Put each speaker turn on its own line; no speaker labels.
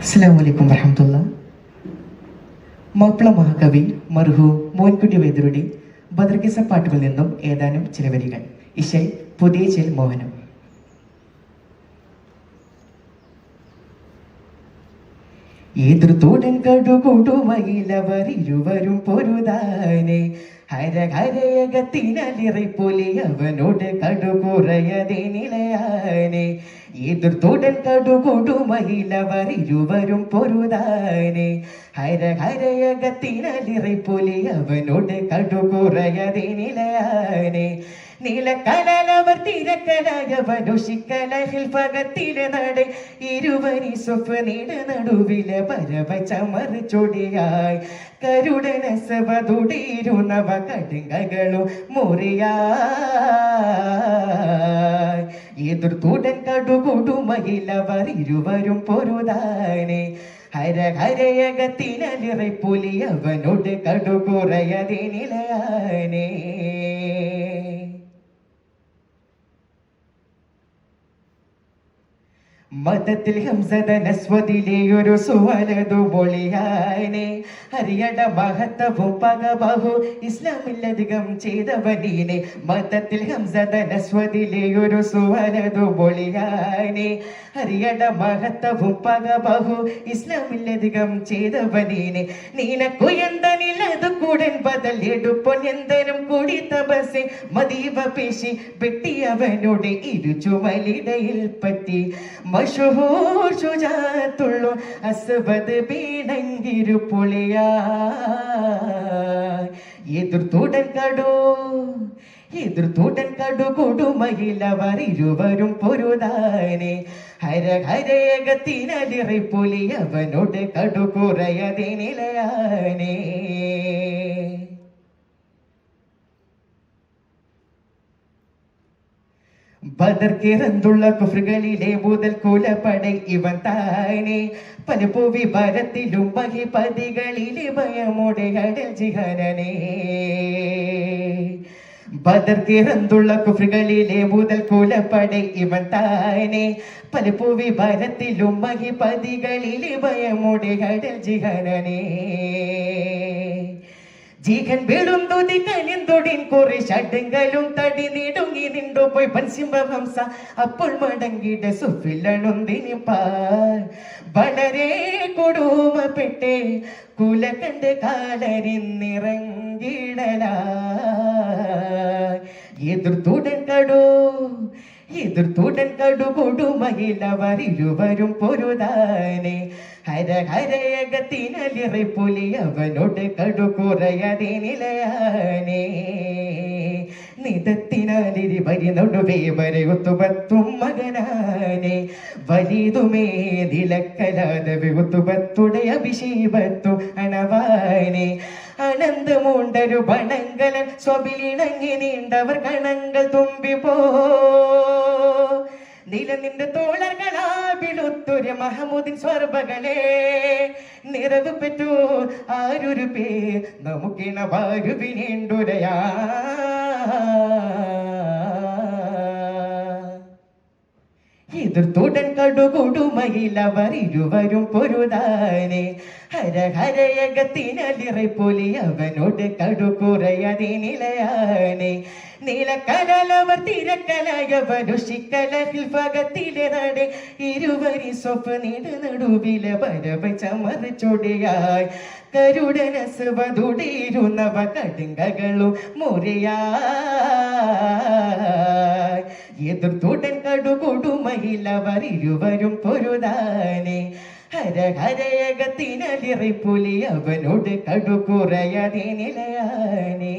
അസ്സലാമു അലൈക്കും വറഹ്മത്തുള്ളാ. മാപ്പിള മഹാകവി മർഹൂം മോൻകുട്ടി വൈദ്യരുടെ ബദർകിസ പാട്ടുകളിൽ നിന്നും ഏതാനും ചില വരികൾ. ഇശൽ പുതിയ ചെൽ മോഹനം. എതിർത്തോടൻ കടുകൂടുമയിലവർ ഇരുവരും പൊരുതാനെ ഹരഹരയകത്തിനലിറൈ പോലെ അവനോട് കടുകുറയതേ നിലയാനെ. എതിർത്തോടൻ കടുകൂടുമയിലവർ ഇരുവരും പൊരുതാനെ ഹരഹരയകത്തിനലിറൈ പോലെ അവനോട് കടുകുറയതേ നിലയാനെ. നീലക്കലവർ തിരക്കലായവനുഷിക്കലഹിൽ പകത്തിലെ നട ഇരുവരി സ്വപ്നീട് നടുവിലെ പരവ ചമറിച്ചൊടിയായി കരുടനസവതുടിയിരുന്നവ കടുങ്കകളും മുറിയായി. എതിർത്തുടൻ കടുകുടുമയിലവർ ഇരുവരും പൊരുതാനെ ഹരഹരയകത്തിനലിറൈ പുലി അവനോട് കടുകുറയതേ നിലയാനേ. മതത്തിൽ ഹംസദനസ്വതിലെ ഒരു സുവലതു പൊളിയാനെ ഹരിയട മഹത്വവും പകബഹു ഇസ്ലാമിലധികം ചെയ്തവനീനെ. മതത്തിൽ ഹംസദനസ്വതിലെ ഒരു സുവലതു പൊളിയാനെ ഹരിയട മഹത്വവും പകബഹു ഇസ്ലാമിലധികം ചെയ്തവനീനെ. നീനക്കുയന്തനിലതു കൂടൻ ബദൽ എടുപ്പൊൻ എന്തനും കൂടി തപസെ മദീവ പേശി വെട്ടിയവനോട് ഇരുചുമലിടയിൽ പറ്റി മഷഹൂർ ശുജാത്തുള്ളു അസ്വദ് പീണങ്കിരു പൊളിയാ. എതിർത്തുടൻ കടുകുടുമയിലവർ ഇരുവരും പൊരുതാനെ ഹരഹരയകത്തിനലിറൈ പുലി അവനോട് കടുകുറയതേ നിലയാനേ. ബദർക്കിറന്തുള്ള കുഫ്റുകളിലെ മുതൽ കുലപ്പടை ഇവൻ താനെ പലപ്പൂവി ഭാരത്തിലും മഹിപതികളിലെ ഭയമോടെ അടൽ ജിഹനനെ. ബദർക്കിറന്തുള്ള കുഫ്റുകളിലെ മുതൽ കുലപ്പടை ഇവൻ താനെ പലപ്പൂവി ഭാരത്തിലും മഹിപതികളിലെ ഭയമോടെ അടൽ ജിഹനനെ. ജീകൻ വീടുന്തുതി കനിന്തൊടിൻ കുറി ഷഡ്ഡുകളും തടി നീടുങ്ങി നിണ്ടു പോയി പൻസിംഹംസ അപ്പോൾ മടങ്ങിട സുഫിലണുന്തിനിപ്പാൽ വളരെ കൊടുമപ്പെട്ടെ കുല കണ്ട് കാലരിന്നിറങ്ങിടല. എതിർത്തുടൻ കടുകുടുമയിലവർ ഇരുവരും പൊരുതാനെ ഹരഹരയകത്തിനലിറൈ പുലി അവനോട് കടുകുറയതേ നിലയാനേ. നിതത്തിനാലിരി വരി നടുവേ വരയുത്തുപത്തും മകനാനെ വലിതുമേ നിലക്കലാതെ ഉത്തുപത്തുടെ അഭിഷേപത്തു അണവാനെ. അനന്തമൂണ്ടൊരു ബണങ്കലൻ സ്വബിലിണങ്ങി നീണ്ടവർ കണങ്ങൾ തുമ്പിപ്പോ നിലനിന്റെ തോളകളാ വിളുത്തൊരു മഹമൂദിൻ സ്വർബകളെ നിറവ് പെറ്റു ആരൊരു പേ നമുക്കിണ വാരുവിനേണ്ടുരയാ. എതിർത്തുടൻ കടുകുടുമയിലവർ ഇരുവരും പൊരുതാനെ ഹരഹരയകത്തിനലിറൈ പുലി അവനോട് കടുകുറയതേ നിലയാനെ. നീലക്കലവർ തിരക്കലായവനുഷിക്കലഹിൽ പകത്തിലെ നട ഇരുവരി സ്വപ്നീട് നടുവിലെ പരവ ചമറിച്ചൊടിയായി കരുടനസവതുടിയിരുന്നവ കടുങ്കകളും മുറിയായി. എതിർത്തുടൻ കടുകുടുമയിലവർ ഇരുവരും പൊരുതാനെ ഹരഹരയകത്തിനലിറൈ പുലി അവനോട് കടുകുറയതേ നിലയാനേ.